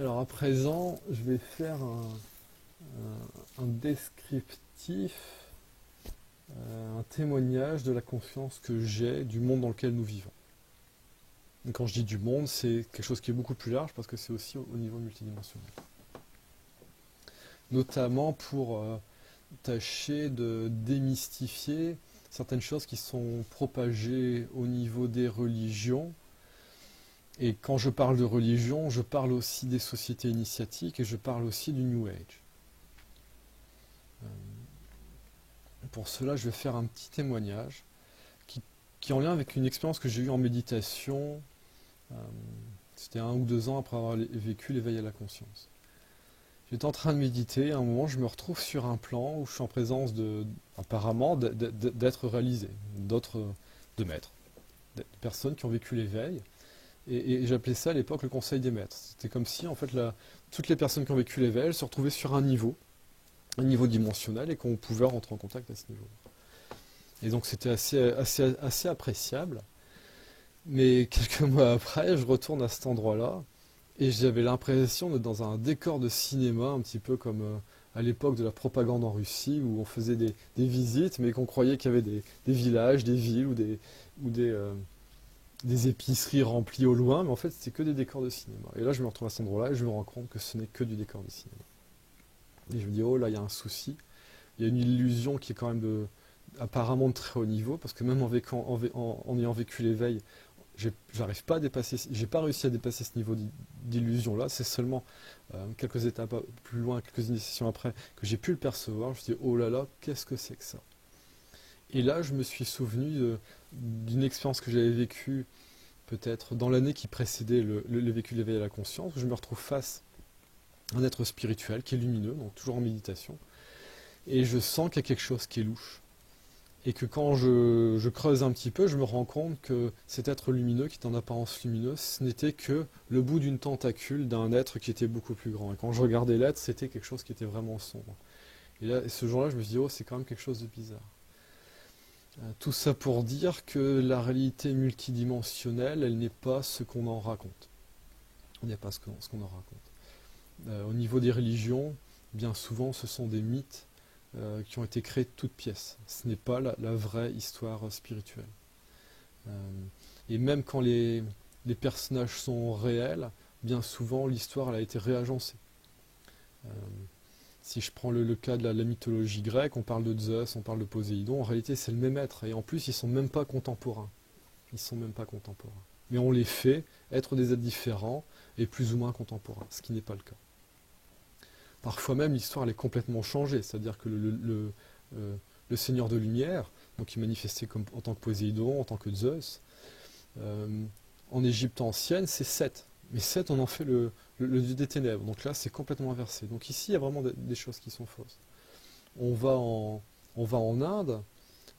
Alors à présent, je vais faire un descriptif, un témoignage de la conscience que j'ai du monde dans lequel nous vivons. Et quand je dis du monde, c'est quelque chose qui est beaucoup plus large parce que c'est aussi au niveau multidimensionnel. Notamment pour tâcher de démystifier certaines choses qui sont propagées au niveau des religions. Et quand je parle de religion, je parle aussi des sociétés initiatiques et je parle aussi du New Age. Pour cela, je vais faire un petit témoignage qui est en lien avec une expérience que j'ai eue en méditation. C'était 1 ou 2 ans après avoir vécu l'éveil à la conscience. J'étais en train de méditer, et à un moment, je me retrouve sur un plan où je suis en présence apparemment, d'êtres réalisés, de maîtres, de personnes qui ont vécu l'éveil. Et j'appelais ça à l'époque le conseil des maîtres. C'était comme si, en fait, toutes les personnes qui ont vécu l'éveil se retrouvaient sur un niveau dimensionnel, et qu'on pouvait rentrer en contact à ce niveau. Et donc c'était assez appréciable. Mais quelques mois après, je retourne à cet endroit-là, et j'avais l'impression d'être dans un décor de cinéma, un petit peu comme à l'époque de la propagande en Russie, où on faisait des visites, mais qu'on croyait qu'il y avait des villages, des villes ou des épiceries remplies au loin, mais en fait c'était que des décors de cinéma. Et là je me retrouve à cet endroit-là et je me rends compte que ce n'est que du décor de cinéma. Et je me dis, oh là, il y a un souci, il y a une illusion qui est quand même apparemment de très haut niveau, parce que même en ayant vécu l'éveil, j'arrive pas à dépasser, j'ai pas réussi à dépasser ce niveau d'illusion-là, c'est seulement quelques étapes plus loin, quelques initiations après, que j'ai pu le percevoir. Je me dis, oh là là, qu'est-ce que c'est que ça? Et là, je me suis souvenu d'une expérience que j'avais vécue peut-être dans l'année qui précédait le vécu de l'éveil à la conscience, où je me retrouve face à un être spirituel qui est lumineux, donc toujours en méditation, et je sens qu'il y a quelque chose qui est louche. Et que quand je creuse un petit peu, je me rends compte que cet être lumineux, qui est en apparence lumineux, ce n'était que le bout d'une tentacule d'un être qui était beaucoup plus grand. Et quand je regardais l'être, c'était quelque chose qui était vraiment sombre. Et là, ce jour-là, je me suis dit, oh, c'est quand même quelque chose de bizarre. Tout ça pour dire que la réalité multidimensionnelle, elle n'est pas ce qu'on en raconte. Elle n'est pas ce qu'on en raconte. Au niveau des religions, bien souvent, ce sont des mythes qui ont été créés de toutes pièces. Ce n'est pas la vraie histoire spirituelle. Et même quand les personnages sont réels, bien souvent l'histoire elle a été réagencée. Si je prends le cas de la mythologie grecque, on parle de Zeus, on parle de Poséidon, en réalité c'est le même être, et en plus ils sont même pas contemporains. Ils sont même pas contemporains. Mais on les fait être des êtres différents et plus ou moins contemporains, ce qui n'est pas le cas. Parfois même, l'histoire elle est complètement changée, c'est-à-dire que le Seigneur de Lumière, donc qui manifestait en tant que Poséidon, en tant que Zeus, en Égypte ancienne, c'est Seth. Mais Seth, on en fait le dieu des ténèbres. Donc là, c'est complètement inversé. Donc ici, il y a vraiment des choses qui sont fausses. On va en Inde,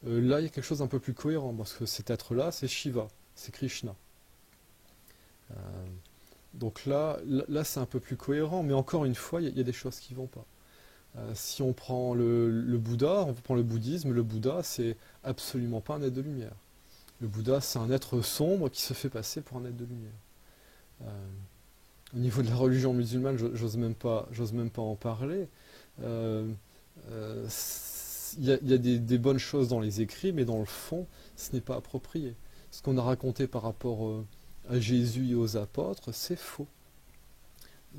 là, il y a quelque chose d'un peu plus cohérent, parce que cet être-là, c'est Shiva, c'est Krishna. Donc là c'est un peu plus cohérent, mais encore une fois, il y a des choses qui ne vont pas. Si on prend le Bouddha, on prend le bouddhisme, le Bouddha, c'est absolument pas un être de lumière. Le Bouddha, c'est un être sombre qui se fait passer pour un être de lumière. Au niveau de la religion musulmane, j'ose même pas en parler. Il y a des bonnes choses dans les écrits, mais dans le fond, ce n'est pas approprié. Ce qu'on a raconté par rapport à Jésus et aux apôtres, c'est faux.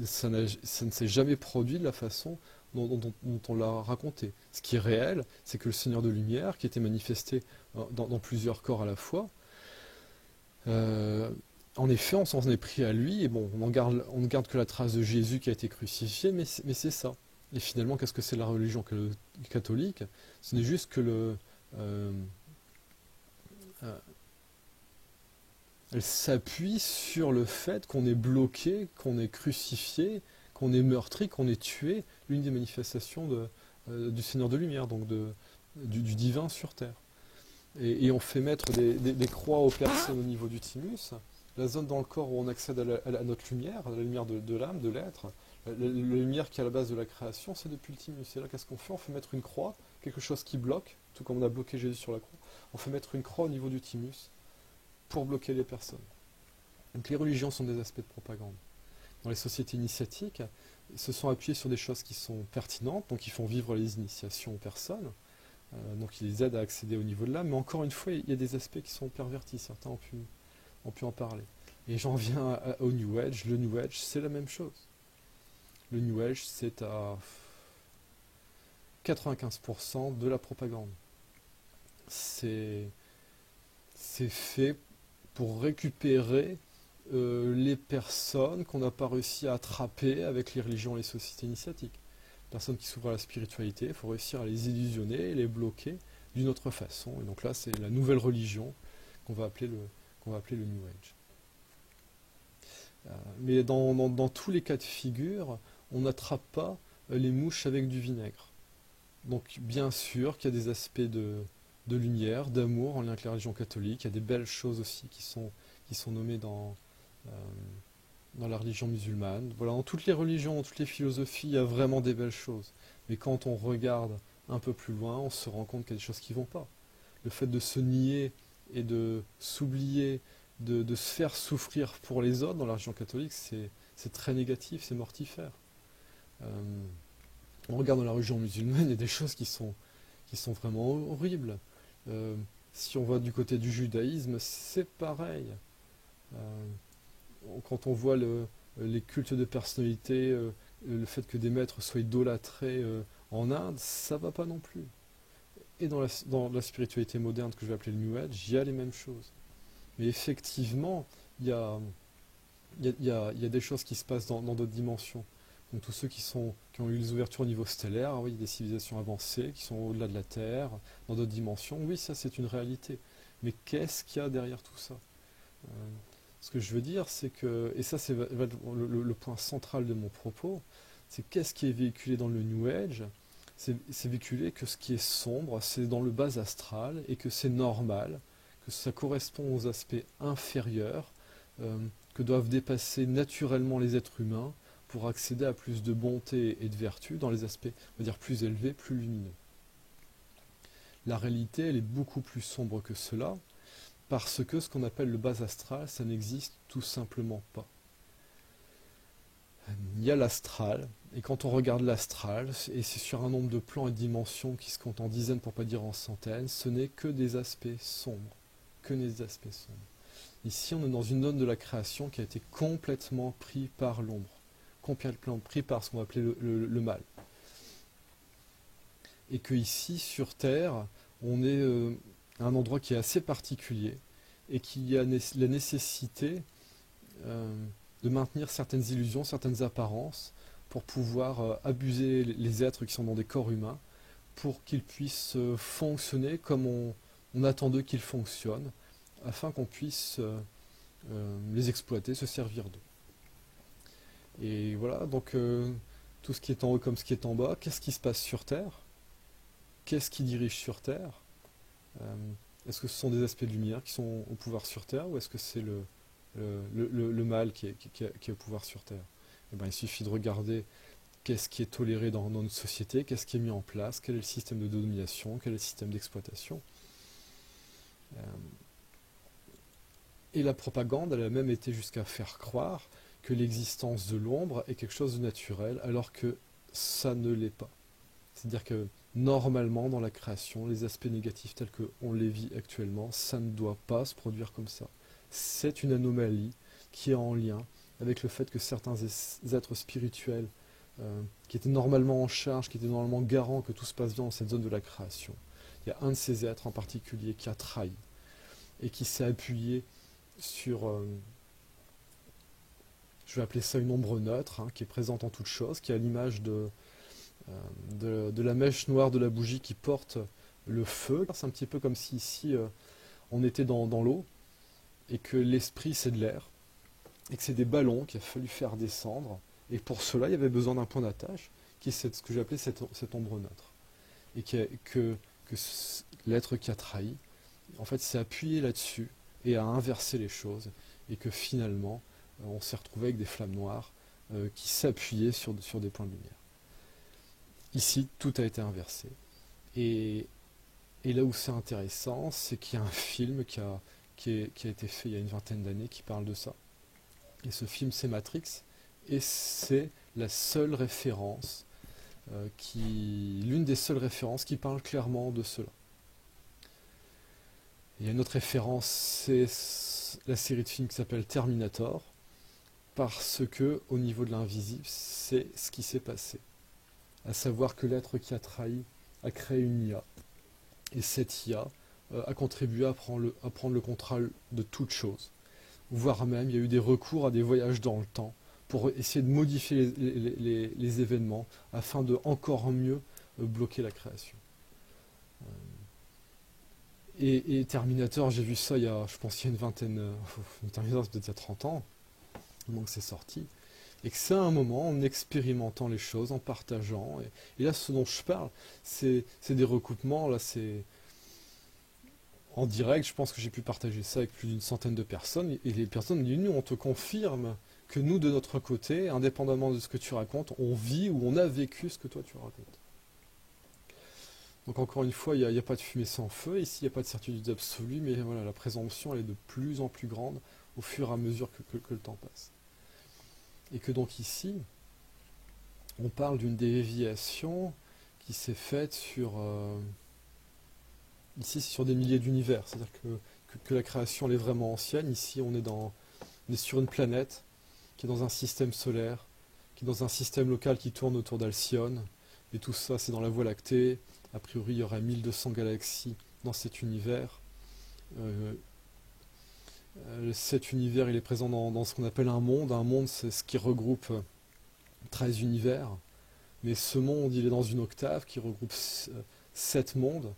Ça ne s'est jamais produit de la façon dont on l'a raconté. Ce qui est réel, c'est que le Seigneur de Lumière, qui était manifesté dans plusieurs corps à la fois, en effet, on s'en est pris à lui, et bon, on ne garde que la trace de Jésus qui a été crucifié, mais c'est ça. Et finalement, qu'est-ce que c'est la religion catholique? Ce n'est juste que elle s'appuie sur le fait qu'on est bloqué, qu'on est crucifié, qu'on est meurtri, qu'on est tué, l'une des manifestations du Seigneur de Lumière, donc du divin sur terre. Et on fait mettre des croix aux personnes au niveau du thymus, la zone dans le corps où on accède à notre lumière, à la lumière de l'âme, de l'être, la lumière qui est à la base de la création, c'est depuis le thymus. Et là, qu'est-ce qu'on fait? On fait mettre une croix, quelque chose qui bloque, tout comme on a bloqué Jésus sur la croix. On fait mettre une croix au niveau du thymus pour bloquer les personnes. Donc les religions sont des aspects de propagande. dans les sociétés initiatiques, se sont appuyés sur des choses qui sont pertinentes, donc ils font vivre les initiations aux personnes, donc ils les aident à accéder au niveau de l'âme, mais encore une fois, il y a des aspects qui sont pervertis, certains ont pu en parler. Et j'en viens au New Age. Le New Age, c'est la même chose. Le New Age, c'est à 95% de la propagande. C'est fait pour récupérer les personnes qu'on n'a pas réussi à attraper avec les religions et les sociétés initiatiques. Personnes qui s'ouvrent à la spiritualité, il faut réussir à les illusionner et les bloquer d'une autre façon. Et donc là, c'est la nouvelle religion qu'on va appeler le New Age. Mais dans tous les cas de figure, on n'attrape pas les mouches avec du vinaigre. Donc bien sûr qu'il y a des aspects de lumière, d'amour en lien avec la religion catholique, il y a des belles choses aussi qui sont nommées dans la religion musulmane. Voilà, dans toutes les religions, dans toutes les philosophies, il y a vraiment des belles choses. Mais quand on regarde un peu plus loin, on se rend compte qu'il y a des choses qui ne vont pas. Le fait de se nier et de s'oublier, de se faire souffrir pour les autres dans la religion catholique, c'est très négatif, c'est mortifère. On regarde dans la religion musulmane, il y a des choses qui sont vraiment horribles. Si on va du côté du judaïsme, c'est pareil. Quand on voit les cultes de personnalité, le fait que des maîtres soient idolâtrés en Inde, ça va pas non plus. Et dans la spiritualité moderne que je vais appeler le New Age, il y a les mêmes choses. Mais effectivement, il y a des choses qui se passent dans d'autres dimensions. Donc tous ceux qui ont eu les ouvertures au niveau stellaire, ah oui, il y a des civilisations avancées qui sont au-delà de la Terre, dans d'autres dimensions, oui, ça c'est une réalité. Mais qu'est-ce qu'il y a derrière tout ça? Ce que je veux dire, c'est que, et ça c'est le point central de mon propos, c'est qu'est-ce qui est véhiculé dans le New Age? C'est véhiculé que ce qui est sombre, c'est dans le bas astral, et que c'est normal, que ça correspond aux aspects inférieurs, que doivent dépasser naturellement les êtres humains, pour accéder à plus de bonté et de vertu dans les aspects, on va dire, plus élevés, plus lumineux. La réalité, elle est beaucoup plus sombre que cela, parce que ce qu'on appelle le bas astral, ça n'existe tout simplement pas. Il y a l'astral, et quand on regarde l'astral, et c'est sur un nombre de plans et de dimensions qui se comptent en dizaines pour pas dire en centaines, ce n'est que des aspects sombres. Que des aspects sombres. Ici, on est dans une zone de la création qui a été complètement prise par l'ombre. Complètement pris par ce qu'on va appeler le mal. Et que ici, sur Terre, on est à un endroit qui est assez particulier et qui a la nécessité de maintenir certaines illusions, certaines apparences pour pouvoir abuser les êtres qui sont dans des corps humains pour qu'ils puissent fonctionner comme on attend d'eux qu'ils fonctionnent afin qu'on puisse les exploiter, se servir d'eux. Et voilà, donc tout ce qui est en haut comme ce qui est en bas, qu'est-ce qui se passe sur Terre? Qu'est-ce qui dirige sur Terre? Est-ce que ce sont des aspects de lumière qui sont au pouvoir sur Terre, ou est-ce que c'est le mal qui est au pouvoir sur Terre? Eh bien, il suffit de regarder qu'est-ce qui est toléré dans notre société, qu'est-ce qui est mis en place, quel est le système de domination, quel est le système d'exploitation. Et la propagande, elle a même été jusqu'à faire croire que l'existence de l'ombre est quelque chose de naturel, alors que ça ne l'est pas. C'est-à-dire que normalement, dans la création, les aspects négatifs tels qu'on les vit actuellement, ça ne doit pas se produire comme ça. C'est une anomalie qui est en lien avec le fait que certains êtres spirituels, qui étaient normalement en charge, qui étaient normalement garants que tout se passe bien dans cette zone de la création, il y a un de ces êtres en particulier qui a trahi et qui s'est appuyé sur... je vais appeler ça une ombre neutre, qui est présente en toute chose, qui a l'image de la mèche noire de la bougie qui porte le feu. C'est un petit peu comme si ici on était dans l'eau, et que l'esprit c'est de l'air, et que c'est des ballons qu'il a fallu faire descendre, et pour cela il y avait besoin d'un point d'attache, qui est ce que j'ai appelé cette ombre neutre. Et que l'être qui a trahi, en fait, s'est appuyé là-dessus, et a inversé les choses, et que finalement, on s'est retrouvé avec des flammes noires qui s'appuyaient sur des points de lumière. Ici, tout a été inversé. Et là où c'est intéressant, c'est qu'il y a un film qui a été fait il y a une vingtaine d'années qui parle de ça. Et ce film, c'est Matrix. Et c'est la seule référence, l'une des seules références qui parle clairement de cela. Il y a une autre référence, c'est la série de films qui s'appelle Terminator, parce que au niveau de l'invisible, c'est ce qui s'est passé. À savoir que l'être qui a trahi a créé une IA. Et cette IA a contribué à prendre le contrôle de toute chose. Voire même, il y a eu des recours à des voyages dans le temps pour essayer de modifier les événements afin de encore mieux bloquer la création. Et Terminator, j'ai vu ça il y a, je pense, il y a une vingtaine, Terminator c'est peut-être il y a 30 ans, au moment que c'est sorti. Et que c'est un moment, en expérimentant les choses, en partageant. Et là, ce dont je parle, c'est des recoupements. Là, c'est en direct. Je pense que j'ai pu partager ça avec plus d'une centaine de personnes. Et les personnes me disent, nous, on te confirme que nous, de notre côté, indépendamment de ce que tu racontes, on vit ou on a vécu ce que toi, tu racontes. Donc encore une fois, il n'y a pas de fumée sans feu. Ici, il n'y a pas de certitude absolue. Mais voilà, la présomption, elle est de plus en plus grande au fur et à mesure que le temps passe. Et que donc ici, on parle d'une déviation qui s'est faite sur... ici, c'est sur des milliers d'univers. C'est-à-dire que la création, elle est vraiment ancienne. Ici, on est sur une planète qui est dans un système solaire, qui est dans un système local qui tourne autour d'Alcyone. Et tout ça, c'est dans la Voie lactée. A priori, il y aurait 1200 galaxies dans cet univers. Cet univers, il est présent dans ce qu'on appelle un monde. Un monde, c'est ce qui regroupe 13 univers. Mais ce monde, il est dans une octave qui regroupe 7 mondes.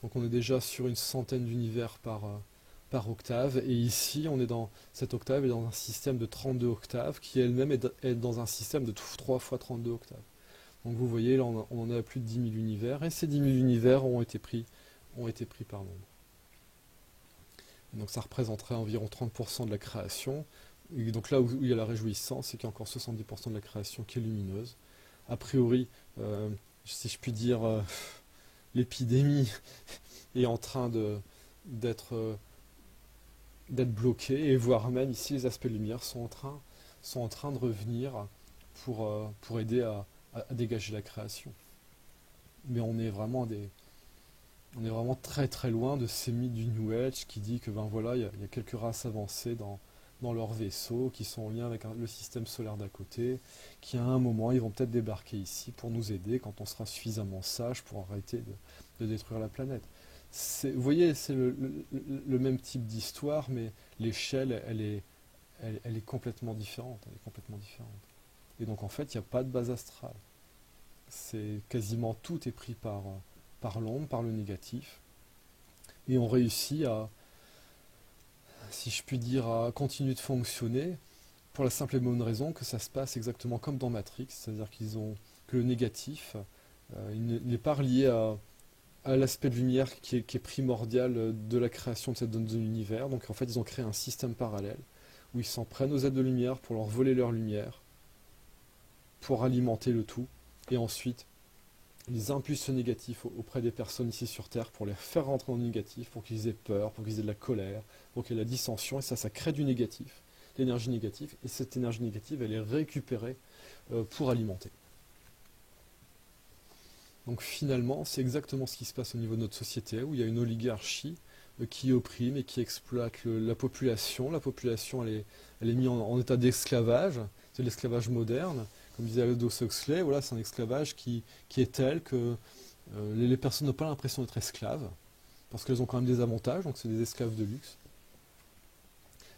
Donc on est déjà sur une centaine d'univers par octave. Et ici, on est dans cette octave et dans un système de 32 octaves qui elle-même est dans un système de 3 fois 32 octaves. Donc vous voyez, là, on en a plus de 10 000 univers. Et ces 10 000 univers ont été pris par nombre. Donc ça représenterait environ 30% de la création. Et donc là où il y a la réjouissance, c'est qu'il y a encore 70% de la création qui est lumineuse. A priori, si je puis dire, l'épidémie est en train d'être bloquée, et voire même ici les aspects lumière sont en train de revenir pour aider à dégager la création. Mais on est vraiment très très loin de ces mythes du New Age qui dit que ben voilà, il y a quelques races avancées dans leur vaisseau qui sont en lien avec le système solaire d'à côté, qui à un moment ils vont peut-être débarquer ici pour nous aider quand on sera suffisamment sage pour arrêter de détruire la planète. Vous voyez, c'est le même type d'histoire, mais l'échelle, elle est complètement différente. Elle est complètement différente. Et donc en fait, il n'y a pas de base astrale. C'est quasiment tout est pris par l'ombre, par le négatif. Et on réussit à, si je puis dire, à continuer de fonctionner pour la simple et bonne raison que ça se passe exactement comme dans Matrix, c'est-à-dire que le négatif, il n'est pas relié à l'aspect de lumière qui est primordial de la création de cette zone de l'univers. Donc en fait, ils ont créé un système parallèle où ils s'en prennent aux êtres de lumière pour leur voler leur lumière, pour alimenter le tout, et ensuite ils impulsent ce négatif auprès des personnes ici sur Terre pour les faire rentrer dans le négatif, pour qu'ils aient peur, pour qu'ils aient de la colère, pour qu'il y ait de la dissension, et ça crée du négatif, l'énergie négative, et cette énergie négative, elle est récupérée pour alimenter. Donc finalement, c'est exactement ce qui se passe au niveau de notre société, où il y a une oligarchie qui opprime et qui exploite la population. La population, elle est mise en état d'esclavage, c'est l'esclavage moderne. Comme disait Aldous Huxley, voilà, c'est un esclavage qui est tel que les personnes n'ont pas l'impression d'être esclaves, parce qu'elles ont quand même des avantages, donc c'est des esclaves de luxe.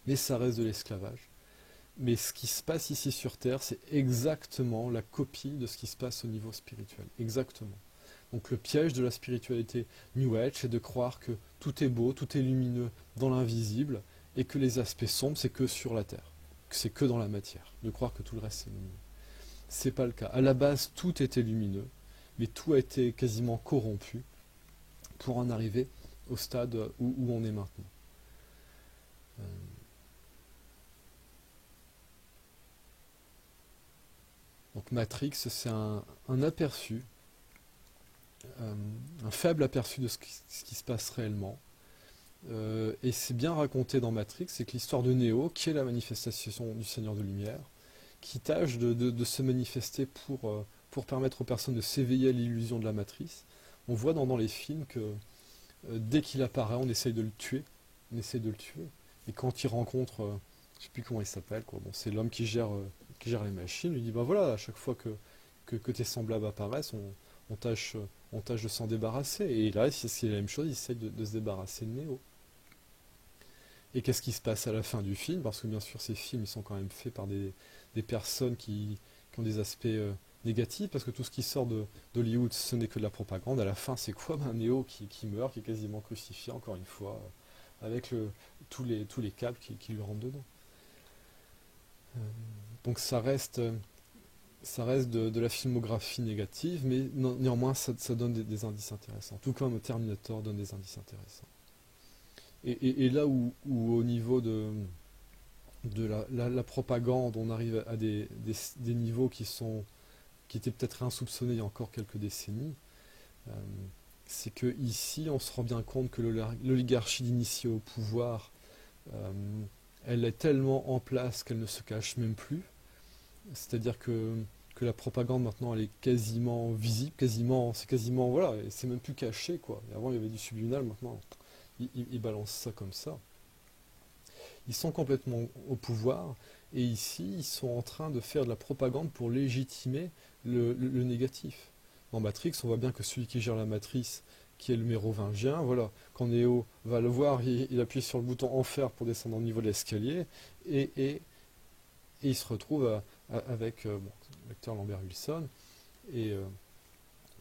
Mais ça reste de l'esclavage. Mais ce qui se passe ici sur Terre, c'est exactement la copie de ce qui se passe au niveau spirituel. Exactement. Donc le piège de la spiritualité New Age, c'est de croire que tout est beau, tout est lumineux dans l'invisible, et que les aspects sombres, c'est que sur la Terre, que c'est que dans la matière. De croire que tout le reste, c'est lumineux. C'est pas le cas. À la base, tout était lumineux, mais tout a été quasiment corrompu pour en arriver au stade où on est maintenant. Donc Matrix, c'est un aperçu, un faible aperçu de ce qui se passe réellement. Et c'est bien raconté dans Matrix, c'est que l'histoire de Néo, qui est la manifestation du Seigneur de Lumière, qui tâche de se manifester pour permettre aux personnes de s'éveiller à l'illusion de la matrice. On voit dans les films que dès qu'il apparaît, on essaye de le tuer. On essaye de le tuer. Et quand il rencontre, je ne sais plus comment il s'appelle, quoi. Bon, c'est l'homme qui gère les machines, il lui dit, bah voilà, à chaque fois que tes semblables apparaissent, on tâche, on tâche de s'en débarrasser. Et là, c'est la même chose, il essaye de se débarrasser de Néo. Et qu'est-ce qui se passe à la fin du film? Parce que bien sûr, ces films, ils sont quand même faits par des personnes qui ont des aspects négatifs, parce que tout ce qui sort d'Hollywood, ce n'est que de la propagande. À la fin, c'est quoi? Ben, Néo qui meurt, qui est quasiment crucifié, encore une fois, avec tous les câbles qui lui rentrent dedans. Euh, donc ça reste de la filmographie négative, mais néanmoins, ça donne des indices intéressants. Tout comme Terminator donne des indices intéressants. Et là où au niveau de la propagande, on arrive à des niveaux qui étaient peut-être insoupçonnés il y a encore quelques décennies, euh, c'est que ici, on se rend bien compte que l'oligarchie d'initié au pouvoir, euh, elle est tellement en place qu'elle ne se cache même plus. C'est-à-dire que la propagande maintenant, elle est quasiment visible, c'est quasiment, voilà, et c'est même plus caché, quoi. Et avant, il y avait du subliminal, maintenant, ils balancent ça comme ça. Ils sont complètement au pouvoir, et ici, ils sont en train de faire de la propagande pour légitimer le négatif. Dans Matrix, on voit bien que celui qui gère la matrice, qui est le mérovingien, voilà, quand Neo va le voir, il appuie sur le bouton enfer pour descendre au niveau de l'escalier, et il se retrouve avec bon, l'acteur Lambert Wilson et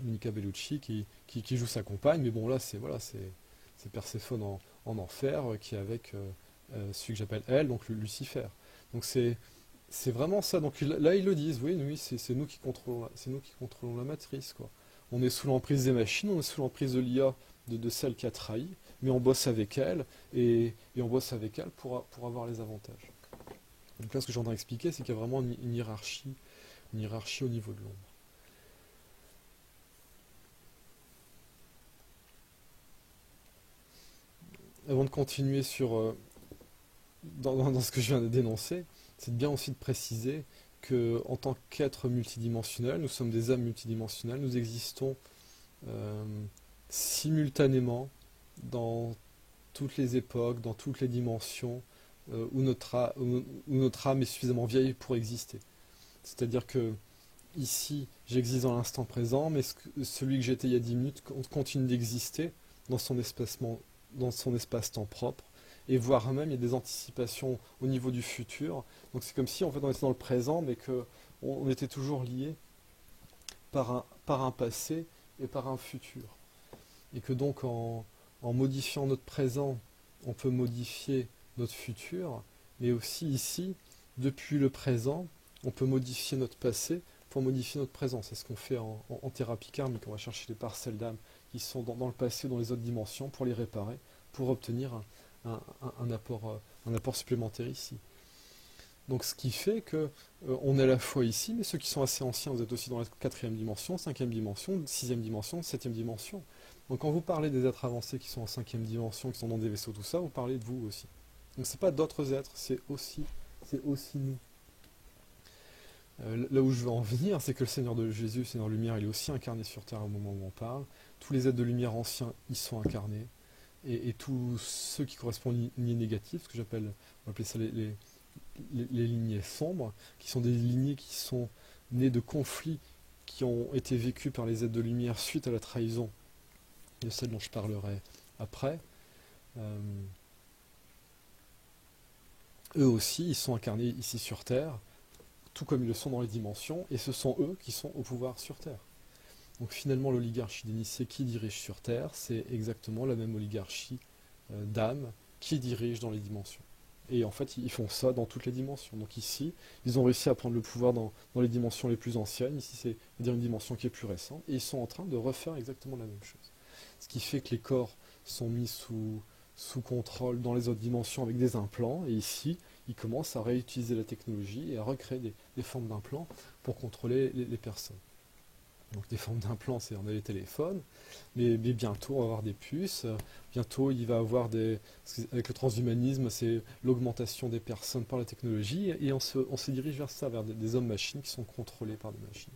Monica Bellucci qui joue sa compagne, mais bon là c'est Perséphone en enfer qui est avec celui que j'appelle elle, donc Lucifer. Donc c'est vraiment ça. Donc là ils le disent, oui, c'est nous qui contrôlons c'est nous qui contrôlons la matrice, quoi. On est sous l'emprise des machines, on est sous l'emprise de l'IA, de celle qui a trahi, mais on bosse avec elle et on bosse avec elle pour avoir les avantages. Donc là ce que j'ai en train d'expliquer, c'est qu'il y a vraiment une hiérarchie au niveau de l'ombre. Avant de continuer dans ce que je viens de dénoncer, c'est bien aussi de préciser que en tant qu'être multidimensionnel, nous sommes des âmes multidimensionnelles, nous existons euh, simultanément dans toutes les époques, dans toutes les dimensions où notre âme est suffisamment vieille pour exister. C'est-à-dire que ici, j'existe dans l'instant présent, mais celui que j'étais il y a 10 minutes continue d'exister dans dans son espace-temps propre, et voire même il y a des anticipations au niveau du futur. Donc c'est comme si en fait on était dans le présent, mais que on était toujours lié par un passé et par un futur. Et que donc en modifiant notre présent, on peut modifier notre futur, mais aussi ici, depuis le présent, on peut modifier notre passé pour modifier notre présent. C'est ce qu'on fait en thérapie karmique. On va chercher les parcelles d'âme qui sont dans le passé, dans les autres dimensions, pour les réparer, pour obtenir un apport supplémentaire ici. Donc ce qui fait que on est à la fois ici, mais ceux qui sont assez anciens, vous êtes aussi dans la quatrième dimension, cinquième dimension, sixième dimension, septième dimension. Donc quand vous parlez des êtres avancés qui sont en cinquième dimension, qui sont dans des vaisseaux, tout ça, vous parlez de vous aussi. Donc c'est pas d'autres êtres, c'est aussi nous. Là où je veux en venir, c'est que le Seigneur de Jésus, le Seigneur Lumière, il est aussi incarné sur Terre au moment où on parle. Tous les êtres de lumière anciens, ils sont incarnés. Et tous ceux qui correspondent aux lignées négatives, ce que j'appelle, on va appeler ça les lignées sombres, qui sont des lignées qui sont nées de conflits qui ont été vécus par les êtres de lumière suite à la trahison de celle dont je parlerai après. Euh, Eux aussi, ils sont incarnés ici sur Terre, tout comme ils le sont dans les dimensions, et ce sont eux qui sont au pouvoir sur Terre. Donc finalement, l'oligarchie d'initiés qui dirige sur Terre, c'est exactement la même oligarchie d'âme qui dirige dans les dimensions. Et en fait, ils font ça dans toutes les dimensions. Donc ici, ils ont réussi à prendre le pouvoir dans les dimensions les plus anciennes. Ici, c'est-à-dire une dimension qui est plus récente. Et ils sont en train de refaire exactement la même chose. Ce qui fait que les corps sont mis sous contrôle dans les autres dimensions avec des implants. Et ici, ils commencent à réutiliser la technologie et à recréer des formes d'implants pour contrôler les personnes. Donc des formes d'implants, on a les téléphones, mais bientôt on va avoir des puces, bientôt il va avoir avec le transhumanisme, c'est l'augmentation des personnes par la technologie, et on se dirige vers ça, vers des hommes-machines qui sont contrôlés par des machines.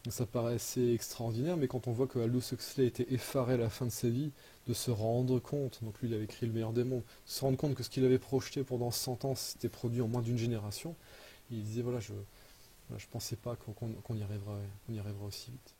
Donc ça paraît assez extraordinaire, mais quand on voit que Aldous Huxley était effaré à la fin de sa vie de se rendre compte, donc lui il avait écrit Le Meilleur des Mondes, de se rendre compte que ce qu'il avait projeté pendant 100 ans s'était produit en moins d'une génération, il disait voilà, je pensais pas qu'on y arriverait aussi vite.